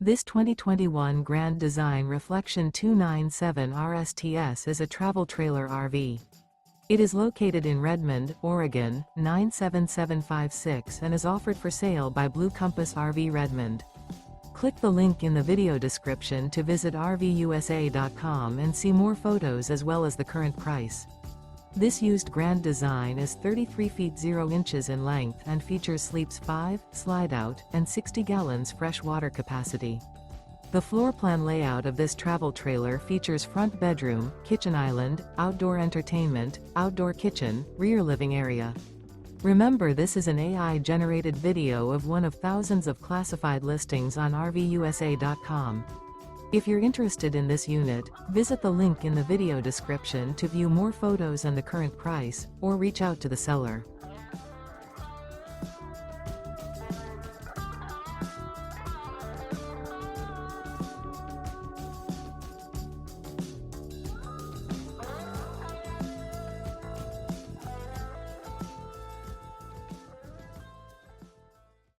This 2021 Grand Design Reflection 297 RSTS is a travel trailer RV. It is located in Redmond, Oregon, 97756 and is offered for sale by Blue Compass RV Redmond. Click the link in the video description to visit RVUSA.com and see more photos as well as the current price. This used Grand Design is 33 feet 0 inches in length and features sleeps 5, slide-out, and 60 gallons fresh water capacity. The floor plan layout of this travel trailer features front bedroom, kitchen island, outdoor entertainment, outdoor kitchen, rear living area. Remember, this is an AI-generated video of one of thousands of classified listings on RVUSA.com. If you're interested in this unit, visit the link in the video description to view more photos and the current price, or reach out to the seller.